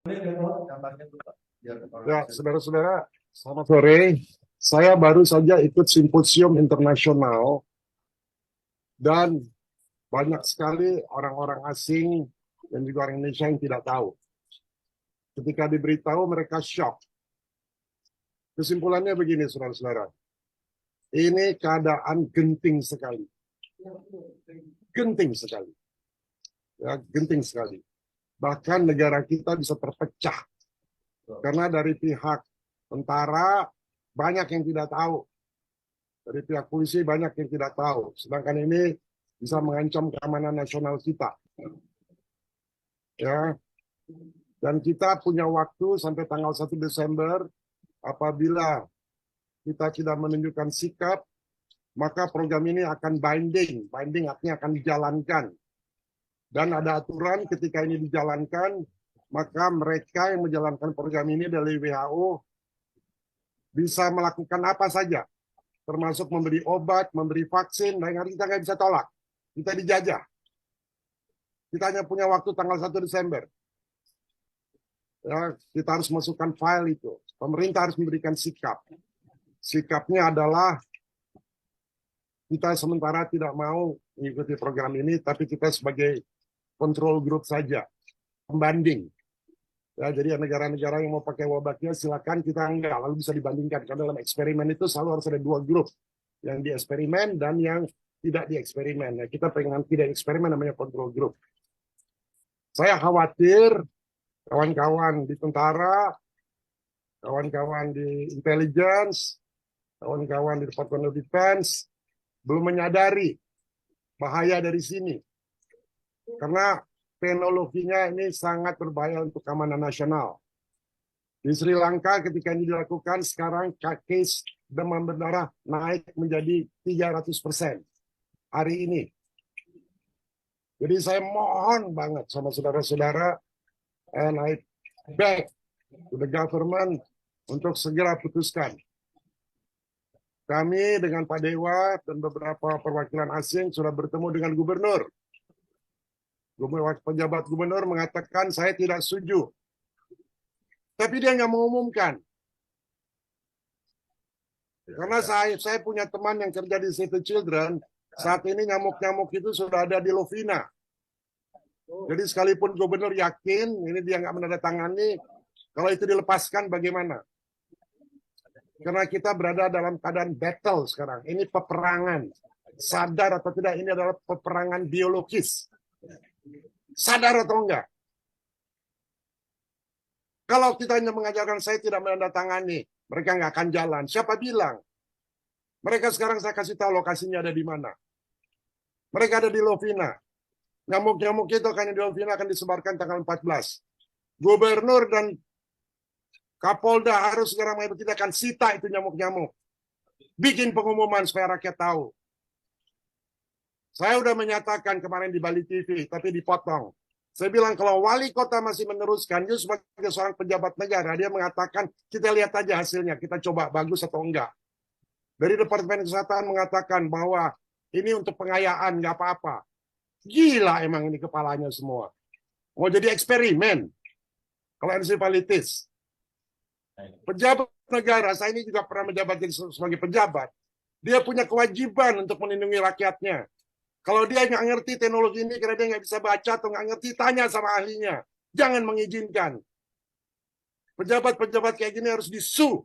Ya, saudara-saudara, selamat sore. Saya baru saja ikut simposium internasional dan banyak sekali orang-orang asing dan juga orang Indonesia yang tidak tahu. Ketika diberitahu mereka shock. Kesimpulannya begini, saudara-saudara. Ini keadaan genting sekali. Genting sekali. Ya, genting sekali. Bahkan negara kita bisa terpecah. Karena dari pihak tentara banyak yang tidak tahu. Dari pihak polisi banyak yang tidak tahu. Sedangkan ini bisa mengancam keamanan nasional kita. Ya. Dan kita punya waktu sampai tanggal 1 Desember. Apabila kita tidak menunjukkan sikap, maka program ini akan binding. Binding artinya akan dijalankan. Dan ada aturan ketika ini dijalankan, maka mereka yang menjalankan program ini dari WHO bisa melakukan apa saja. Termasuk memberi obat, memberi vaksin, dan kita nggak bisa tolak. Kita dijajah. Kita hanya punya waktu tanggal 1 Desember. Ya, kita harus masukkan file itu. Pemerintah harus memberikan sikap. Sikapnya adalah kita sementara tidak mau mengikuti program ini, tapi kita sebagai control group saja, pembanding. Ya, jadi negara-negara yang mau pakai wabahnya silakan, kita enggak, lalu bisa dibandingkan. Karena dalam eksperimen itu selalu harus ada dua grup, yang di eksperimen dan yang tidak di eksperimen. Ya, kita pengen tidak eksperimen namanya control group. Saya khawatir kawan-kawan di tentara, kawan-kawan di intelligence, kawan-kawan di Department of Defense belum menyadari bahaya dari sini. Karena teknologinya ini sangat berbahaya untuk keamanan nasional. Di Sri Lanka ketika ini dilakukan, sekarang case demam berdarah naik menjadi 300% hari ini. Jadi saya mohon banget sama saudara-saudara, and I beg to the government untuk segera putuskan. Kami dengan Pak Dewa dan beberapa perwakilan asing sudah bertemu dengan gubernur. Pejabat gubernur mengatakan saya tidak setuju. Tapi dia nggak mengumumkan. Karena saya punya teman yang kerja di Save the Children, saat ini nyamuk-nyamuk itu sudah ada di Lovina. Jadi sekalipun gubernur yakin, ini dia nggak menandatangani, kalau itu dilepaskan bagaimana? Karena kita berada dalam keadaan battle sekarang. Ini peperangan. Sadar atau tidak, ini adalah peperangan biologis. Sadar atau enggak? Kalau kita hanya mengajarkan saya tidak menandatangani, mereka nggak akan jalan. Siapa bilang? Mereka sekarang saya kasih tahu lokasinya ada di mana. Mereka ada di Lovina. Nyamuk-nyamuk itu akan di Lovina akan disebarkan tanggal 14. Gubernur dan Kapolda harus segera mengambil tindakan, sita itu nyamuk-nyamuk. Bikin pengumuman supaya rakyat tahu. Saya udah menyatakan kemarin di Bali TV, tapi dipotong. Saya bilang kalau wali kota masih meneruskan, dia sebagai seorang pejabat negara, dia mengatakan kita lihat aja hasilnya, kita coba bagus atau enggak. Dari Departemen Kesehatan mengatakan bahwa ini untuk pengayaan, nggak apa-apa. Gila emang ini kepalanya semua. Mau jadi eksperimen. Kalau ensefalitis. Pejabat negara, saya ini juga pernah menjabat sebagai pejabat. Dia punya kewajiban untuk melindungi rakyatnya. Kalau dia nggak ngerti teknologi ini, karena dia nggak bisa baca atau nggak ngerti, tanya sama ahlinya. Jangan mengizinkan. Pejabat-pejabat kayak gini harus disu.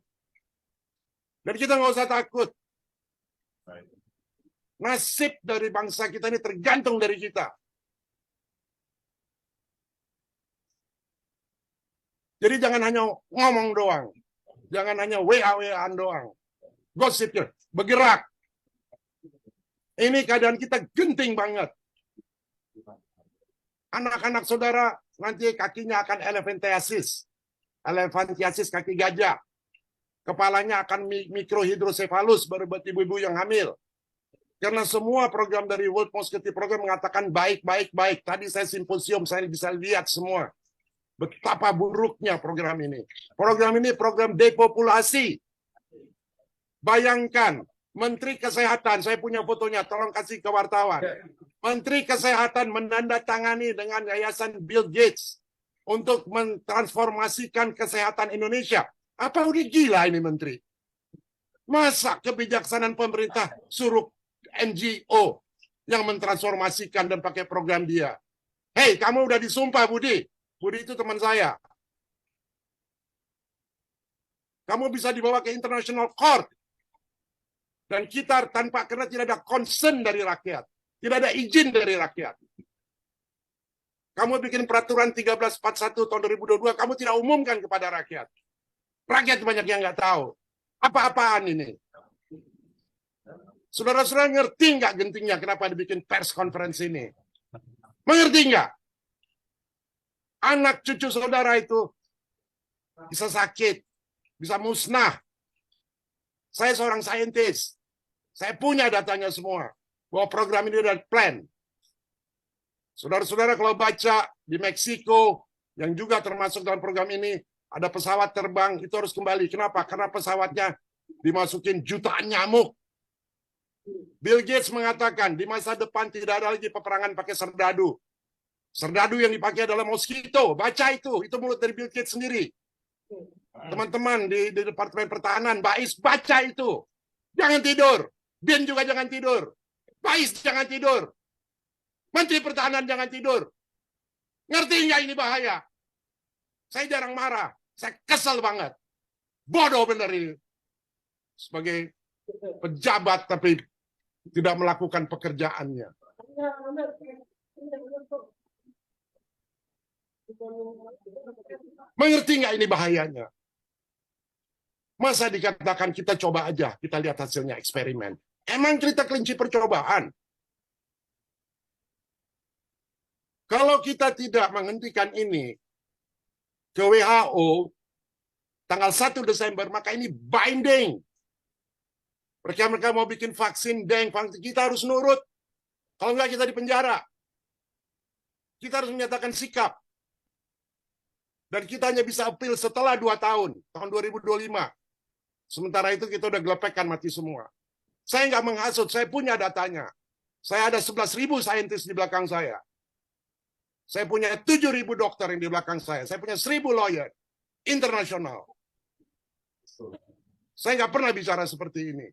Dan kita nggak usah takut. Nasib dari bangsa kita ini tergantung dari kita. Jadi jangan hanya ngomong doang. Jangan hanya WA-WAan doang. Gosipnya, bergerak. Ini keadaan kita genting banget. Anak-anak saudara nanti kakinya akan elephantiasis. Elephantiasis kaki gajah. Kepalanya akan mikrohidrosefalus baru buat ibu-ibu yang hamil. Karena semua program dari World Mosquito Program mengatakan baik. Tadi saya simposium, saya bisa lihat semua. Betapa buruknya program ini. Program ini program depopulasi. Bayangkan, Menteri Kesehatan, saya punya fotonya, tolong kasih ke wartawan. Menteri Kesehatan menandatangani dengan Yayasan Bill Gates untuk mentransformasikan kesehatan Indonesia. Apa udah gila ini Menteri? Masa kebijaksanaan pemerintah suruh NGO yang mentransformasikan dan pakai program dia? Hei, kamu udah disumpah, Budi. Budi itu teman saya. Kamu bisa dibawa ke International Court. Dan kita karena tidak ada concern dari rakyat. Tidak ada izin dari rakyat. Kamu bikin peraturan 1341 tahun 2022, kamu tidak umumkan kepada rakyat. Rakyat banyak yang nggak tahu. Apa-apaan ini? Saudara-saudara ngerti nggak gentingnya kenapa dibikin pers conference ini? Mengerti nggak? Anak cucu saudara itu bisa sakit, bisa musnah. Saya seorang saintis. Saya punya datanya semua. Bahwa program ini ada plan. Saudara-saudara kalau baca di Meksiko, yang juga termasuk dalam program ini, ada pesawat terbang, itu harus kembali. Kenapa? Karena pesawatnya dimasukin jutaan nyamuk. Bill Gates mengatakan, di masa depan tidak ada lagi peperangan pakai serdadu. Serdadu yang dipakai adalah mosquito. Baca itu mulut dari Bill Gates sendiri. Teman-teman di Departemen Pertahanan, Bais, baca itu. Jangan tidur. Bin juga jangan tidur. Bais jangan tidur. Menteri Pertahanan jangan tidur. Ngerti nggak ini bahaya? Saya jarang marah. Saya kesel banget. Bodoh bener ini. Sebagai pejabat tapi tidak melakukan pekerjaannya. Mengerti nggak ini bahayanya? Masa dikatakan kita coba aja, kita lihat hasilnya eksperimen. Emang kita kelinci percobaan. Kalau kita tidak menghentikan ini ke WHO tanggal 1 Desember, maka ini binding. Mereka mau bikin vaksin, kita harus nurut. Kalau enggak kita dipenjara. Kita harus menyatakan sikap. Dan kita hanya bisa appeal setelah 2 tahun, tahun 2025. Sementara itu kita udah gelepekkan mati semua. Saya nggak menghasut, saya punya datanya. Saya ada 11.000 saintis di belakang saya. Saya punya 7.000 dokter yang di belakang saya. Saya punya 1.000 lawyer internasional. Saya nggak pernah bicara seperti ini.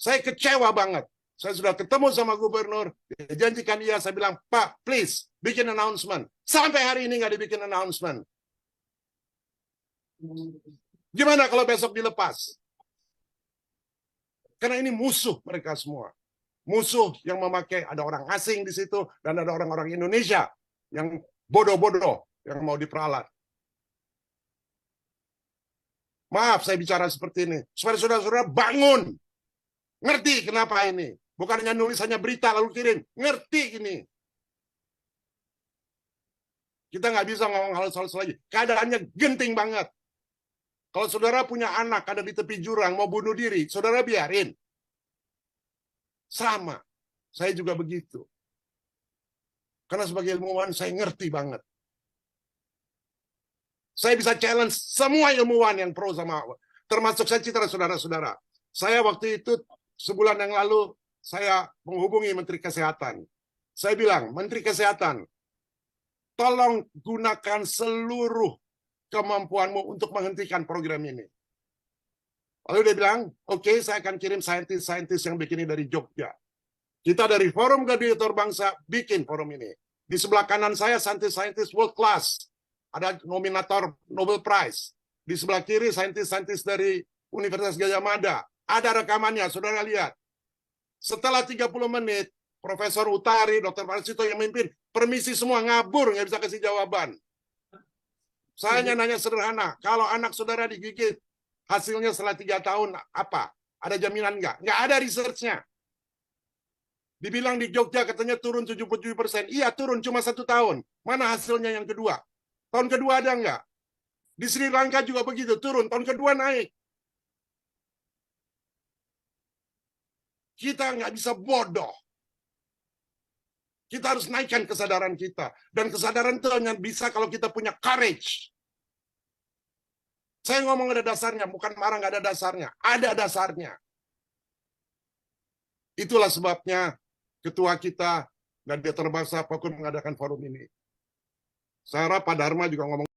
Saya kecewa banget. Saya sudah ketemu sama gubernur, janjikan dia, saya bilang, Pak, please, bikin announcement. Sampai hari ini nggak dibikin announcement. Gimana kalau besok dilepas? Karena ini musuh mereka semua. Musuh yang memakai, ada orang asing di situ, dan ada orang-orang Indonesia yang bodoh-bodoh, yang mau diperalat. Maaf saya bicara seperti ini. Supaya saudara-saudara bangun. Ngerti kenapa ini. Bukan hanya nulis hanya berita lalu kirim. Ngerti ini. Kita nggak bisa ngomong halus-halus lagi. Keadaannya genting banget. Kalau saudara punya anak ada di tepi jurang mau bunuh diri, saudara biarin. Sama. Saya juga begitu. Karena sebagai ilmuwan saya ngerti banget. Saya bisa challenge semua ilmuwan yang pro sama, termasuk saya citra saudara-saudara. Saya waktu itu sebulan yang lalu saya menghubungi Menteri Kesehatan. Saya bilang, Menteri Kesehatan, tolong gunakan seluruh kemampuanmu untuk menghentikan program ini. Lalu dia bilang, oke, saya akan kirim saintis-saintis yang bikin ini dari Jogja. Kita dari Forum Gladiator Bangsa bikin forum ini. Di sebelah kanan saya saintis-saintis world class. Ada nominator Nobel Prize. Di sebelah kiri saintis-saintis dari Universitas Gajah Mada. Ada rekamannya, saudara lihat. Setelah 30 menit, Profesor Utari, Dr. Parsito yang memimpin, permisi semua ngabur, nggak bisa kasih jawaban. Saya hanya nanya sederhana, kalau anak saudara digigit, hasilnya setelah 3 tahun apa? Ada jaminan nggak? Nggak ada research-nya. Dibilang di Jogja katanya turun 77%. Iya turun cuma 1 tahun. Mana hasilnya yang kedua? Tahun kedua ada nggak? Di Sri Lanka juga begitu, turun. Tahun kedua naik. Kita nggak bisa bodoh. Kita harus naikkan kesadaran kita. Dan kesadaran itu hanya bisa kalau kita punya courage. Saya ngomong ada dasarnya, bukan marah nggak ada dasarnya. Ada dasarnya. Itulah sebabnya ketua kita dan dia terbangsa Pakun mengadakan forum ini. Saya harap Pak Dharma juga ngomong